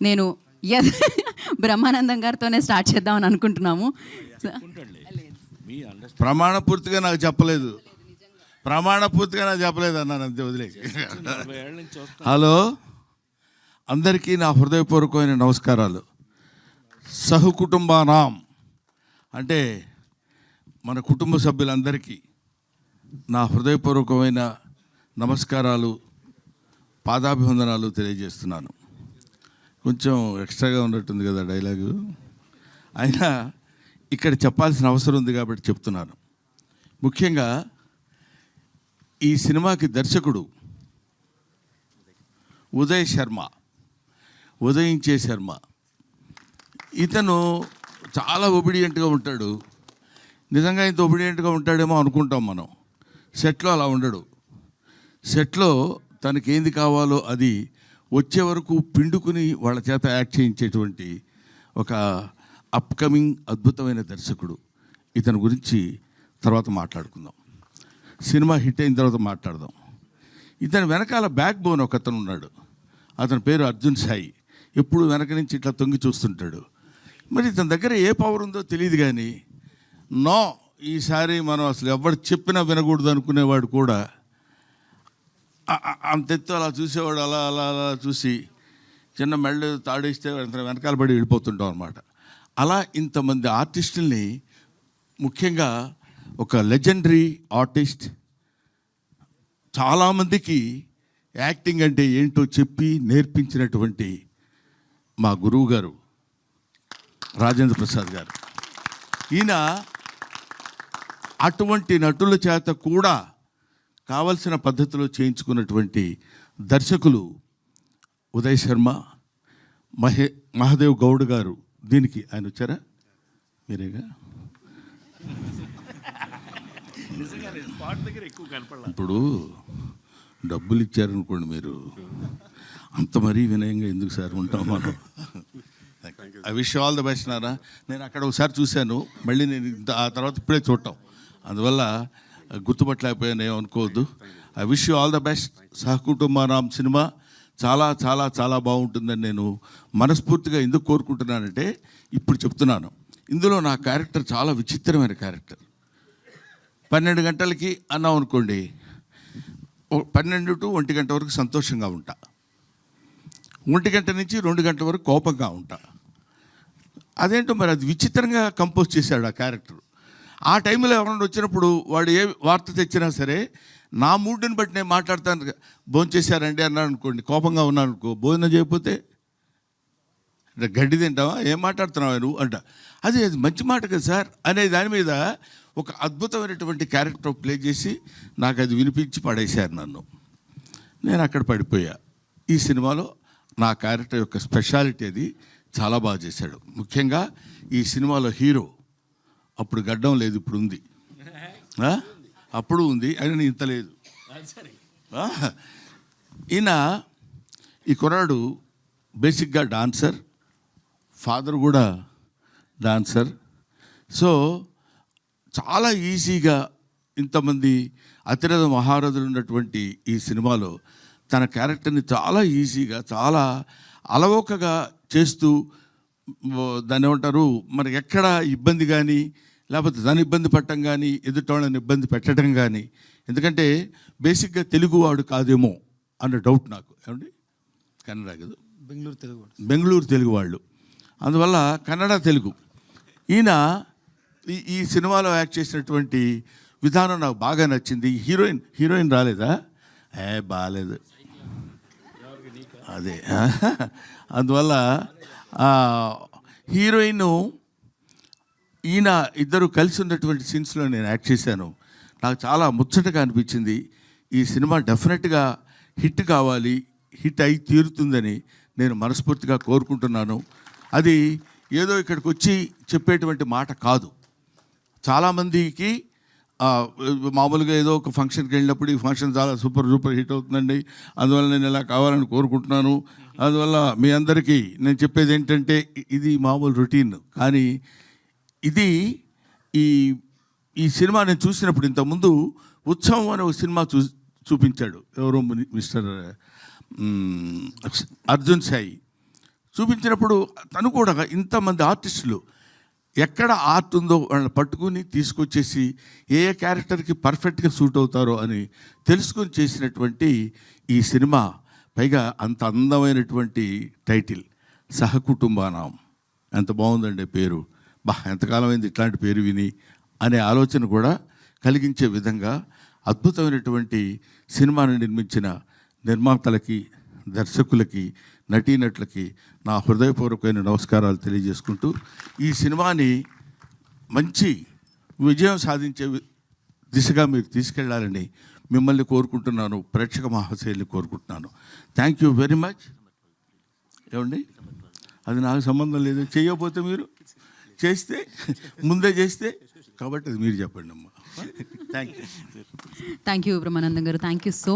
నేను బ్రహ్మానందం గారితోనే స్టార్ట్ చేద్దామని అనుకుంటున్నాము. ప్రమాణపూర్తిగా నాకు చెప్పలేదు, ప్రమాణపూర్తిగా నాకు చెప్పలేదు అన్నాను, అంతే వదిలే. హలో, అందరికీ నా హృదయపూర్వకమైన నమస్కారాలు. సహకుటుంబానాం అంటే మన కుటుంబ సభ్యులందరికీ నా హృదయపూర్వకమైన నమస్కారాలు, పాదాభివందనాలు తెలియజేస్తున్నాను. కొంచెం ఎక్స్ట్రాగా ఉన్నట్టుంది కదా డైలాగు, అయినా ఇక్కడ చెప్పాల్సిన అవసరం ఉంది కాబట్టి చెప్తున్నాను. ముఖ్యంగా ఈ సినిమాకి దర్శకుడు ఉదయించే శర్మ. ఇతను చాలా ఒబిడియంట్గా ఉంటాడు. నిజంగా ఇంత ఒబిడియంట్గా ఉంటాడేమో అనుకుంటాం మనం. సెట్లో అలా ఉండడు. సెట్లో తనకి ఏంది కావాలో అది వచ్చే వరకు పిండుకుని వాళ్ళ చేత యాక్ట్ చేయించేటువంటి ఒక అప్కమింగ్ అద్భుతమైన దర్శకుడు. ఇతని గురించి తర్వాత మాట్లాడుకుందాం, సినిమా హిట్ అయిన తర్వాత మాట్లాడదాం. ఇతని వెనకాల బ్యాక్ బోన్ ఒక అతను ఉన్నాడు. అతని పేరు అర్జున్ సాయి. ఎప్పుడు వెనక నుంచి ఇట్లా తొంగి చూస్తుంటాడు. మరి ఇతని దగ్గర ఏ పవర్ ఉందో తెలియదు, కానీ నో, ఈసారి మనం అసలు ఎవరు చెప్పినా వినకూడదు అనుకునేవాడు కూడా అంతెత్తు అలా చూసేవాడు. అలా అలా అలా చూసి చిన్న మెళ్ళు తాడేస్తే వెనకాల పడి వెళ్ళిపోతుంటాం అనమాట. అలా ఇంతమంది ఆర్టిస్టుల్ని, ముఖ్యంగా ఒక లెజెండరీ ఆర్టిస్ట్, చాలామందికి యాక్టింగ్ అంటే ఏంటో చెప్పి నేర్పించినటువంటి మా గురువు గారు రాజేంద్ర ప్రసాద్ గారు. ఈయన అటువంటి నటుల చేత కూడా కావలసిన పద్ధతిలో చేయించుకున్నటువంటి దర్శకులు ఉదయ్ శర్మ, మహాదేవ్ గౌడ్ గారు. దీనికి ఆయన వచ్చారా? మీరేగా. ఇప్పుడు డబ్బులు ఇచ్చారనుకోండి, మీరు అంత మరీ వినయంగా ఎందుకు సార్ ఉంటాం మనం. I wish all the best Nara. నేను అక్కడ ఒకసారి చూశాను, మళ్ళీ నేను ఆ తర్వాత ఇప్పుడే చూడటం, అందువల్ల గుర్తుపట్టలేకపోయాను, ఏమనుకోవద్దు. I wish you all the best. సహకుటుంబానాం సినిమా చాలా చాలా చాలా బాగుంటుందని నేను మనస్ఫూర్తిగా ఎందుకు కోరుకుంటున్నానంటే, ఇప్పుడు చెప్తున్నాను, ఇందులో నా క్యారెక్టర్ చాలా విచిత్రమైన క్యారెక్టర్. 12 గంటలకి అన్నాం అనుకోండి, 12 to 1 గంట వరకు సంతోషంగా ఉంటా, 1 గంట నుంచి 2 గంటల వరకు కోపంగా ఉంటా. అదేంటో మరి అది విచిత్రంగా కంపోజ్ చేశాడు ఆ క్యారెక్టర్. ఆ టైంలో ఎవరైనా వచ్చినప్పుడు వాడు ఏ వార్త తెచ్చినా సరే నా మూడ్ని బట్టి నేను మాట్లాడతాను. భోజనం చేశారండి అన్నాడు అనుకోండి, కోపంగా ఉన్నాను అనుకో, భోజనం చేయకపోతే గడ్డి తింటావా, ఏం మాట్లాడుతున్నావా నువ్వు అంట. అది మంచి మాట కదా సార్ అనే దాని మీద ఒక అద్భుతమైనటువంటి క్యారెక్టర్ ప్లే చేసి నాకు అది వినిపించి పడేశారు నన్ను. నేను అక్కడ పడిపోయా. ఈ సినిమాలో నా క్యారెక్టర్ యొక్క స్పెషాలిటీ అది చాలా బాగా చేశాడు. ముఖ్యంగా ఈ సినిమాలో హీరో అప్పుడు గడ్డం లేదు, ఇప్పుడు ఉంది. అప్పుడు ఉంది, అయినా ఇంత లేదు. ఈయన ఈ కుర్రాడు బేసిక్గా డాన్సర్, ఫాదర్ కూడా డాన్సర్. సో చాలా ఈజీగా ఇంతమంది అతిరథ మహారథులు ఉన్నటువంటి ఈ సినిమాలో తన క్యారెక్టర్ని చాలా ఈజీగా, చాలా అలవోకగా చేస్తూ, దాన్ని ఏమంటారు, మరి ఎక్కడ ఇబ్బంది కానీ, లేకపోతే దాన్ని ఇబ్బంది పట్టడం కానీ, ఎదుటోళ్ళని ఇబ్బంది పెట్టడం కానీ. ఎందుకంటే బేసిక్గా తెలుగువాడు కాదేమో అన్న డౌట్ నాకు. ఏమండి, కన్నడ కదా, బెంగళూరు తెలుగు వాళ్ళు, అందువల్ల కన్నడ తెలుగు. ఈయన ఈ సినిమాలో యాక్ట్ చేసినటువంటి విధానం నాకు బాగా నచ్చింది. హీరోయిన్ రాలేదా? బాగాలేదు అదే. అందువల్ల హీరోయిన్ ఈయన ఇద్దరు కలిసి ఉన్నటువంటి సీన్స్లో నేను యాక్ట్ చేశాను. నాకు చాలా ముచ్చటగా అనిపించింది. ఈ సినిమా డెఫినెట్గా హిట్ కావాలి, హిట్ అయి తీరుతుందని నేను మనస్ఫూర్తిగా కోరుకుంటున్నాను. అది ఏదో ఇక్కడికి వచ్చి చెప్పేటువంటి మాట కాదు. చాలామందికి మామూలుగా ఏదో ఒక ఫంక్షన్కి వెళ్ళినప్పుడు ఈ ఫంక్షన్ చాలా సూపర్ హిట్ అవుతుందండి, అందువల్ల నేను ఇలా కావాలని కోరుకుంటున్నాను. అందువల్ల మీ అందరికీ నేను చెప్పేది ఏంటంటే, ఇది మామూలు రొటీన్, కానీ ఇది ఈ సినిమా నేను చూసినప్పుడు, ఇంతకుముందు ఉత్సవం అనే ఒక సినిమా చూపించాడు ఎవరో మిస్టర్ అర్జున్ సాయి. చూపించినప్పుడు తను కూడా ఇంతమంది ఆర్టిస్టులు ఎక్కడ ఆర్ట్ ఉందో వాళ్ళని పట్టుకుని తీసుకొచ్చేసి ఏ ఏ క్యారెక్టర్కి పర్ఫెక్ట్గా సూట్ అవుతారో అని తెలుసుకొని చేసినటువంటి ఈ సినిమా, పైగా అంత అందమైనటువంటి టైటిల్ సహకుటుంబానాం. ఎంత బాగుందండి పేరు. ఎంతకాలమైంది ఇట్లాంటి పేరు విని అనే ఆలోచన కూడా కలిగించే విధంగా అద్భుతమైనటువంటి సినిమాను నిర్మించిన నిర్మాతలకి, దర్శకులకి, నటీనటులకి నా హృదయపూర్వకమైన నమస్కారాలు తెలియజేసుకుంటూ ఈ సినిమాని మంచి విజయం సాధించే దిశగా మీరు తీసుకెళ్లాలని మిమ్మల్ని కోరుకుంటున్నాను, ప్రేక్షక మహాశైలిని కోరుకుంటున్నాను. Thank you very much. ఏమండి, అది నాకు సంబంధం లేదు. చేయకపోతే మీరు చేస్తే ముందే చేస్తే, కాబట్టి అది మీరు చెప్పండి అమ్మా. Thank you. Thank you Brahmanandam garu. Thank you so